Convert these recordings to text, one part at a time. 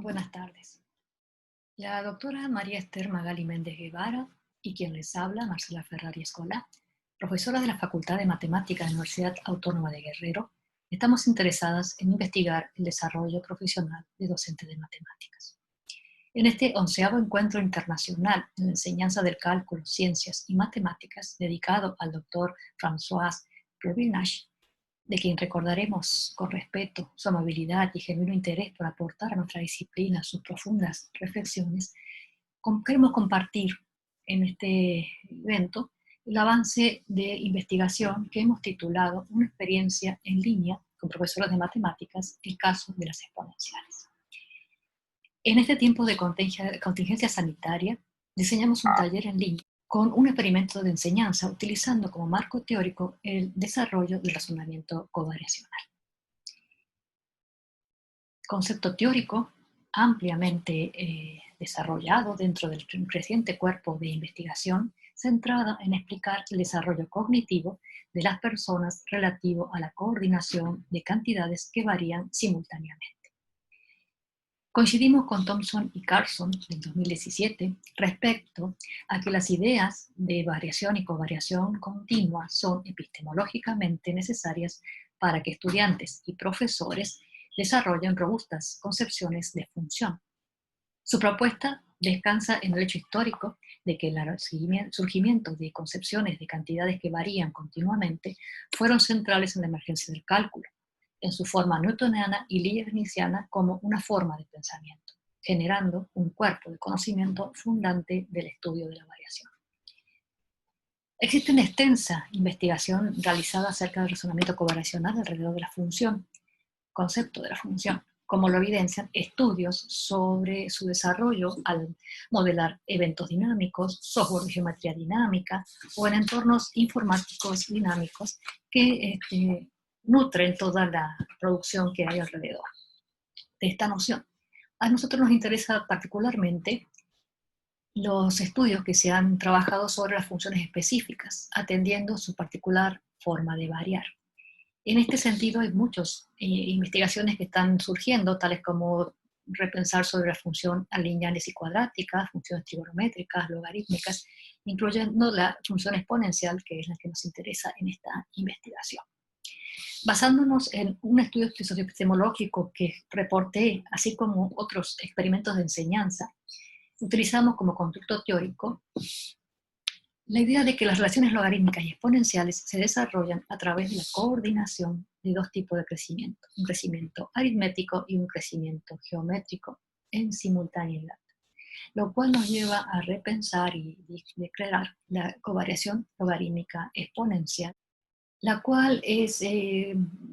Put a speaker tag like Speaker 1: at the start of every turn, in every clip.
Speaker 1: Buenas tardes. La doctora María Esther Magali Méndez Guevara y quien les habla, Marcela Ferrari Escolá, profesora de la Facultad de Matemáticas de la Universidad Autónoma de Guerrero, estamos interesadas en investigar el desarrollo profesional de docentes de matemáticas. En este 11º Encuentro Internacional en la Enseñanza del Cálculo, Ciencias y Matemáticas, dedicado al doctor François Robinage, de quien recordaremos con respeto su amabilidad y genuino interés por aportar a nuestra disciplina sus profundas reflexiones, queremos compartir en este evento el avance de investigación que hemos titulado Una experiencia en línea con profesores de matemáticas, el caso de las exponenciales. En este tiempo de contingencia sanitaria, diseñamos un taller en línea con un experimento de enseñanza utilizando como marco teórico el desarrollo del razonamiento covariacional. Concepto teórico ampliamente desarrollado dentro del creciente cuerpo de investigación centrada en explicar el desarrollo cognitivo de las personas relativo a la coordinación de cantidades que varían simultáneamente. Coincidimos con Thompson y Carson del 2017 respecto a que las ideas de variación y covariación continua son epistemológicamente necesarias para que estudiantes y profesores desarrollen robustas concepciones de función. Su propuesta descansa en el hecho histórico de que el surgimiento de concepciones de cantidades que varían continuamente fueron centrales en la emergencia del cálculo, en su forma newtoniana y leibniziana como una forma de pensamiento, generando un cuerpo de conocimiento fundante del estudio de la variación. Existe una extensa investigación realizada acerca del razonamiento covariacional alrededor de la función, concepto de la función, como lo evidencian estudios sobre su desarrollo al modelar eventos dinámicos, software de geometría dinámica o en entornos informáticos dinámicos que nutren toda la producción que hay alrededor de esta noción. A nosotros nos interesa particularmente los estudios que se han trabajado sobre las funciones específicas, atendiendo su particular forma de variar. En este sentido hay muchas investigaciones que están surgiendo, tales como repensar sobre la función lineales y cuadráticas, funciones trigonométricas, logarítmicas, incluyendo la función exponencial, que es la que nos interesa en esta investigación. Basándonos en un estudio socioepistemológico que reporté, así como otros experimentos de enseñanza, utilizamos como constructo teórico la idea de que las relaciones logarítmicas y exponenciales se desarrollan a través de la coordinación de dos tipos de crecimiento, un crecimiento aritmético y un crecimiento geométrico en simultaneidad, lo cual nos lleva a repensar y declarar la covariación logarítmica exponencial, la cual es,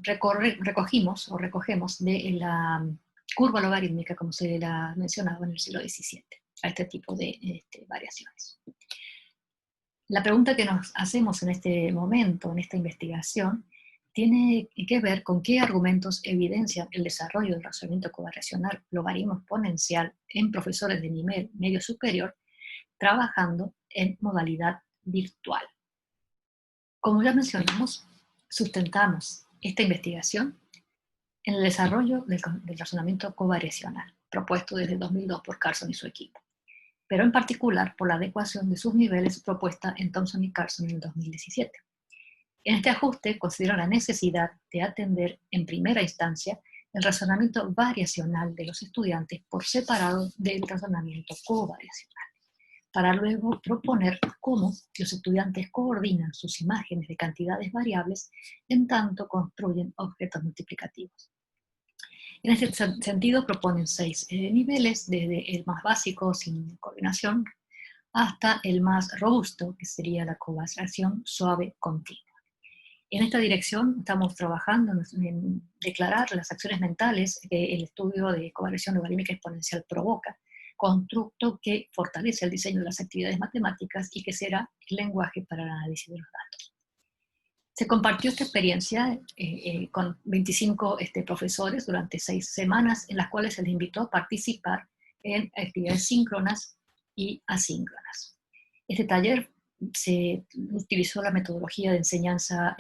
Speaker 1: recogemos de la curva logarítmica, como se la mencionaba en el siglo XVII, a este tipo de variaciones. La pregunta que nos hacemos en este momento, en esta investigación, tiene que ver con qué argumentos evidencian el desarrollo del razonamiento covariacional logaritmo exponencial en profesores de nivel medio superior trabajando en modalidad virtual. Como ya mencionamos, sustentamos esta investigación en el desarrollo del razonamiento covariacional, propuesto desde 2002 por Carson y su equipo, pero en particular por la adecuación de sus niveles propuesta en Thompson y Carson en el 2017. En este ajuste considera la necesidad de atender en primera instancia el razonamiento variacional de los estudiantes por separado del razonamiento covariacional, para luego proponer cómo los estudiantes coordinan sus imágenes de cantidades variables en tanto construyen objetos multiplicativos. En este sentido proponen 6 niveles, desde el más básico, sin coordinación, hasta el más robusto, que sería la covariación suave continua. En esta dirección estamos trabajando en declarar las acciones mentales que el estudio de covariación logarítmica exponencial provoca, constructo que fortalece el diseño de las actividades matemáticas y que será el lenguaje para el análisis de los datos. Se compartió esta experiencia con 25 profesores durante 6 semanas, en las cuales se les invitó a participar en actividades síncronas y asíncronas. Este taller se utilizó la metodología de enseñanza,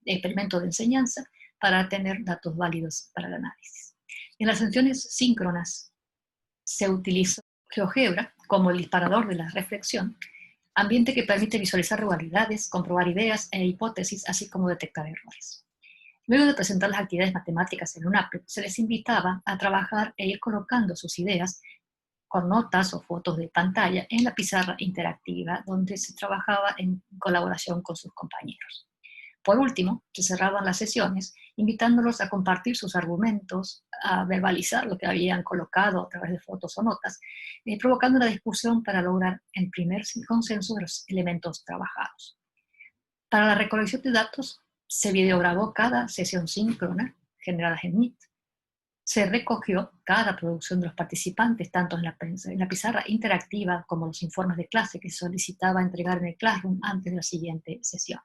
Speaker 1: experimento de enseñanza, para tener datos válidos para el análisis. En las sesiones síncronas se utilizó GeoGebra como el disparador de la reflexión, ambiente que permite visualizar rivalidades, comprobar ideas e hipótesis, así como detectar errores. Luego de presentar las actividades matemáticas en un Applet, se les invitaba a trabajar e ir colocando sus ideas con notas o fotos de pantalla en la pizarra interactiva, donde se trabajaba en colaboración con sus compañeros. Por último, se cerraban las sesiones invitándolos a compartir sus argumentos, a verbalizar lo que habían colocado a través de fotos o notas, provocando una discusión para lograr el primer consenso de los elementos trabajados. Para la recolección de datos, se videograbó cada sesión síncrona generada en Meet. Se recogió cada producción de los participantes, tanto en la pizarra interactiva como los informes de clase que solicitaba entregar en el Classroom antes de la siguiente sesión.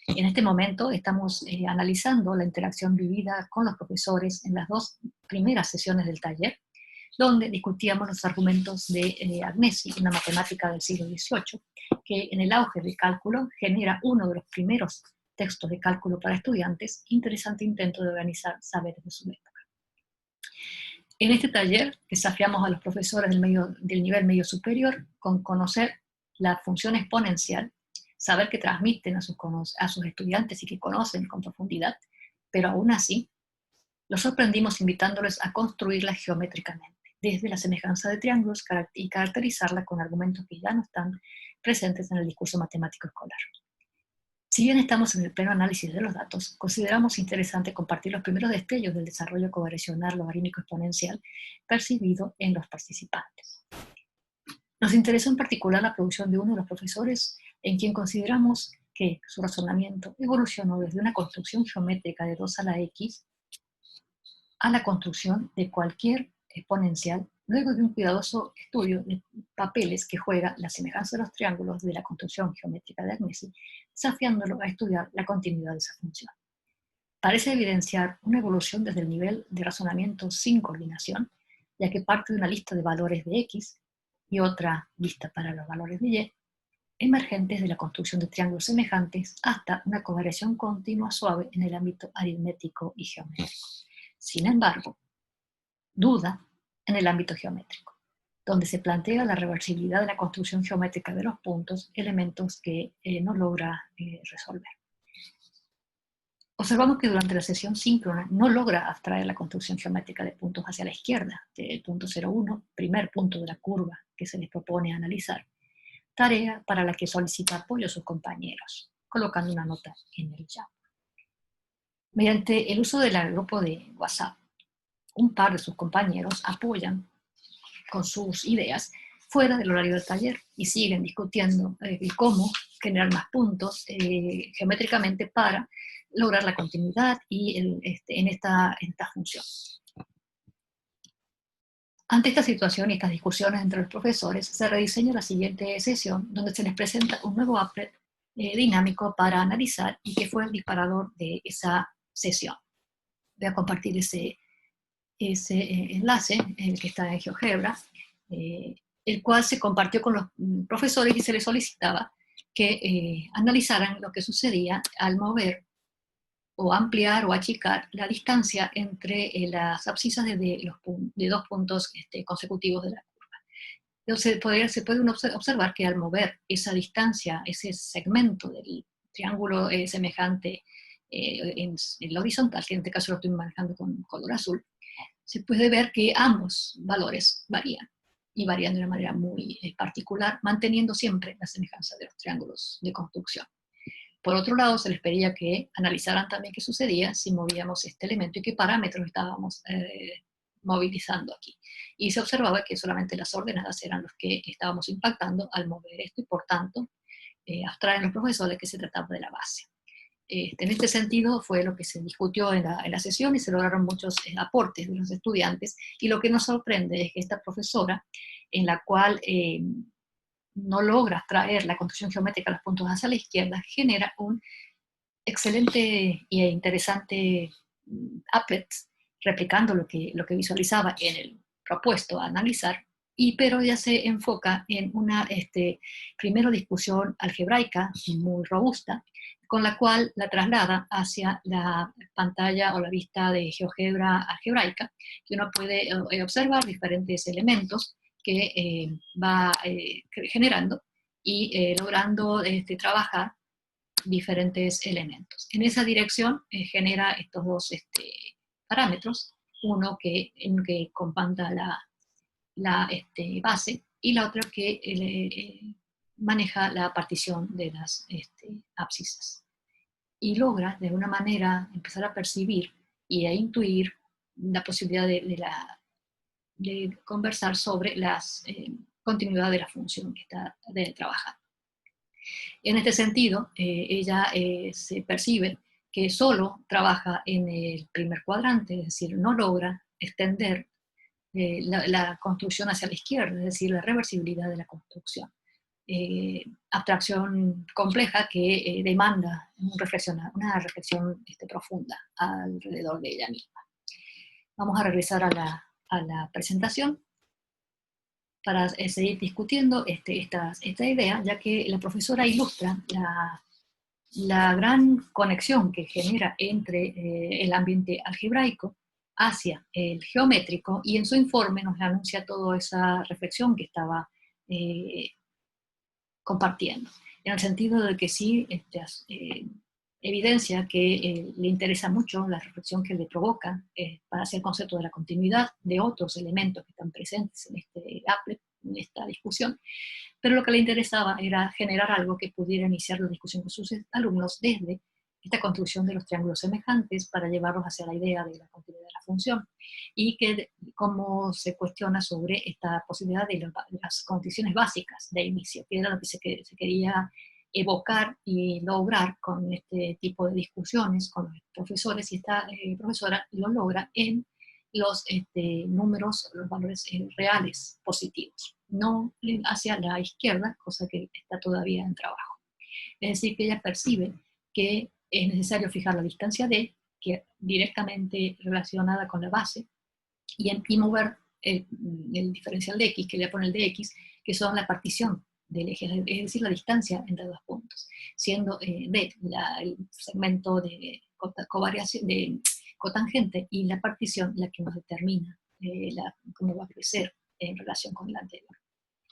Speaker 1: En este momento estamos analizando la interacción vivida con los profesores en las dos primeras sesiones del taller, donde discutíamos los argumentos de Agnesi, una matemática del siglo XVIII, que en el auge del cálculo genera uno de los primeros textos de cálculo para estudiantes, interesante intento de organizar saberes de su época. En este taller desafiamos a los profesores del nivel medio superior con conocer la función exponencial, saber que transmiten a sus estudiantes y que conocen con profundidad, pero aún así los sorprendimos invitándoles a construirla geométricamente, desde la semejanza de triángulos y caracterizarla con argumentos que ya no están presentes en el discurso matemático escolar. Si bien estamos en el pleno análisis de los datos, consideramos interesante compartir los primeros destellos del desarrollo covariacional logarítmico exponencial percibido en los participantes. Nos interesó en particular la producción de uno de los profesores en quien consideramos que su razonamiento evolucionó desde una construcción geométrica de 2 a la x a la construcción de cualquier exponencial, luego de un cuidadoso estudio de papeles que juega la semejanza de los triángulos de la construcción geométrica de Agnesi, desafiándolo a estudiar la continuidad de esa función. Parece evidenciar una evolución desde el nivel de razonamiento sin coordinación, ya que parte de una lista de valores de x y otra lista para los valores de y, emergentes de la construcción de triángulos semejantes hasta una covariación continua suave en el ámbito aritmético y geométrico. Sin embargo, duda en el ámbito geométrico, donde se plantea la reversibilidad de la construcción geométrica de los puntos, elementos que no logra resolver. Observamos que durante la sesión síncrona no logra abstraer la construcción geométrica de puntos hacia la izquierda, del punto 0,1, primer punto de la curva que se les propone analizar, tarea para la que solicita apoyo a sus compañeros, colocando una nota en el chat. Mediante el uso del grupo de WhatsApp, un par de sus compañeros apoyan con sus ideas fuera del horario del taller y siguen discutiendo cómo generar más puntos geométricamente para lograr la continuidad y en esta función. Ante esta situación y estas discusiones entre los profesores, se rediseña la siguiente sesión donde se les presenta un nuevo applet dinámico para analizar y que fue el disparador de esa sesión. Voy a compartir ese enlace, el que está en GeoGebra, el cual se compartió con los profesores y se les solicitaba que analizaran lo que sucedía al mover o ampliar o achicar la distancia entre las abscisas de dos puntos consecutivos de la curva. Entonces se puede observar que al mover esa distancia, ese segmento del triángulo semejante en la horizontal, que en este caso lo estoy manejando con color azul, se puede ver que ambos valores varían, y varían de una manera muy particular, manteniendo siempre la semejanza de los triángulos de construcción. Por otro lado, se les pedía que analizaran también qué sucedía si movíamos este elemento y qué parámetros estábamos movilizando aquí. Y se observaba que solamente las ordenadas eran los que estábamos impactando al mover esto, y por tanto, abstraen los profesores que se trataba de la base. En este sentido fue lo que se discutió en la sesión y se lograron muchos aportes de los estudiantes, y lo que nos sorprende es que esta profesora, en la cual no logra traer la construcción geométrica de los puntos hacia la izquierda, genera un excelente e interesante applet replicando lo que visualizaba en el propuesto a analizar, pero ella se enfoca en una primero discusión algebraica muy robusta, con la cual la traslada hacia la pantalla o la vista de GeoGebra algebraica, que uno puede observar diferentes elementos que va generando y logrando trabajar diferentes elementos. En esa dirección genera estos dos parámetros, uno que companda la base y la otra que maneja la partición de las abscisas. Y logra de alguna manera empezar a percibir y a intuir la posibilidad de conversar sobre la continuidad de la función que está de trabajar. En este sentido, ella se percibe que solo trabaja en el primer cuadrante, es decir, no logra extender la construcción hacia la izquierda, es decir, la reversibilidad de la construcción. Abstracción compleja que demanda una reflexión profunda alrededor de ella misma. Vamos a regresar a la presentación para seguir discutiendo esta idea, ya que la profesora ilustra la gran conexión que genera entre el ambiente algebraico hacia el geométrico, y en su informe nos anuncia toda esa reflexión que estaba compartiendo, en el sentido de que sí evidencia que le interesa mucho la reflexión que le provoca para hacer el concepto de la continuidad de otros elementos que están presentes en esta discusión, pero lo que le interesaba era generar algo que pudiera iniciar la discusión con sus alumnos desde esta construcción de los triángulos semejantes para llevarlos hacia la idea de la continuidad de la función, y que cómo se cuestiona sobre esta posibilidad de las condiciones básicas de inicio, que era lo que se quería evocar y lograr con este tipo de discusiones con los profesores, y esta profesora lo logra en los números, los valores reales positivos, no hacia la izquierda, cosa que está todavía en trabajo. Es decir, que ella percibe que es necesario fijar la distancia D, que directamente relacionada con la base, y mover el diferencial de X, que le pone el de X, que son la partición del eje, es decir, la distancia entre dos puntos, siendo D el segmento de covariación, de cotangente, y la partición la que nos determina cómo va a crecer en relación con la anterior.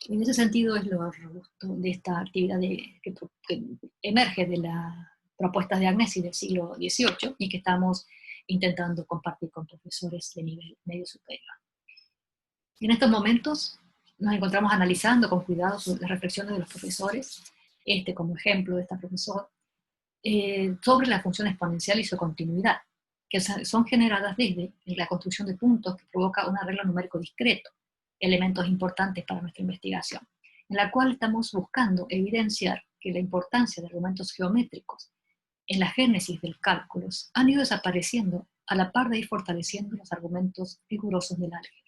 Speaker 1: En ese sentido es lo robusto de esta actividad que emerge de las propuestas de Agnesi del siglo XVIII y que estamos intentando compartir con profesores de nivel medio superior. En estos momentos nos encontramos analizando con cuidado las reflexiones de los profesores, como ejemplo de esta profesora, sobre la función exponencial y su continuidad, que son generadas desde la construcción de puntos que provoca un arreglo numérico discreto, elementos importantes para nuestra investigación, en la cual estamos buscando evidenciar que la importancia de argumentos geométricos en la génesis del cálculo han ido desapareciendo a la par de ir fortaleciendo los argumentos rigurosos del álgebra.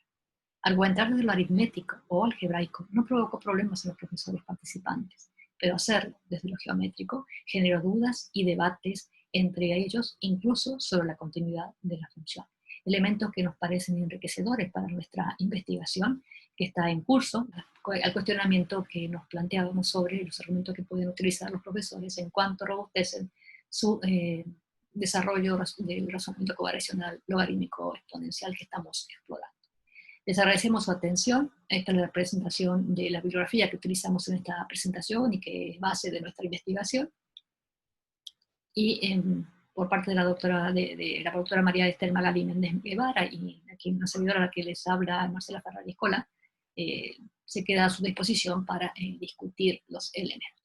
Speaker 1: Argumentar desde lo aritmético o algebraico no provocó problemas en los profesores participantes, pero hacerlo desde lo geométrico generó dudas y debates entre ellos, incluso sobre la continuidad de la función. Elementos que nos parecen enriquecedores para nuestra investigación, que está en curso, al cuestionamiento que nos planteábamos sobre los argumentos que pueden utilizar los profesores en cuanto robustecen su desarrollo del razonamiento covariacional logarítmico exponencial que estamos explorando. Les agradecemos su atención. Esta es la presentación de la bibliografía que utilizamos en esta presentación y que es base de nuestra investigación. Y por parte de la doctora María Esther Magalí Méndez Guevara, y aquí una servidora a la que les habla, Marcela Ferrari Escola, se queda a su disposición para discutir los elementos.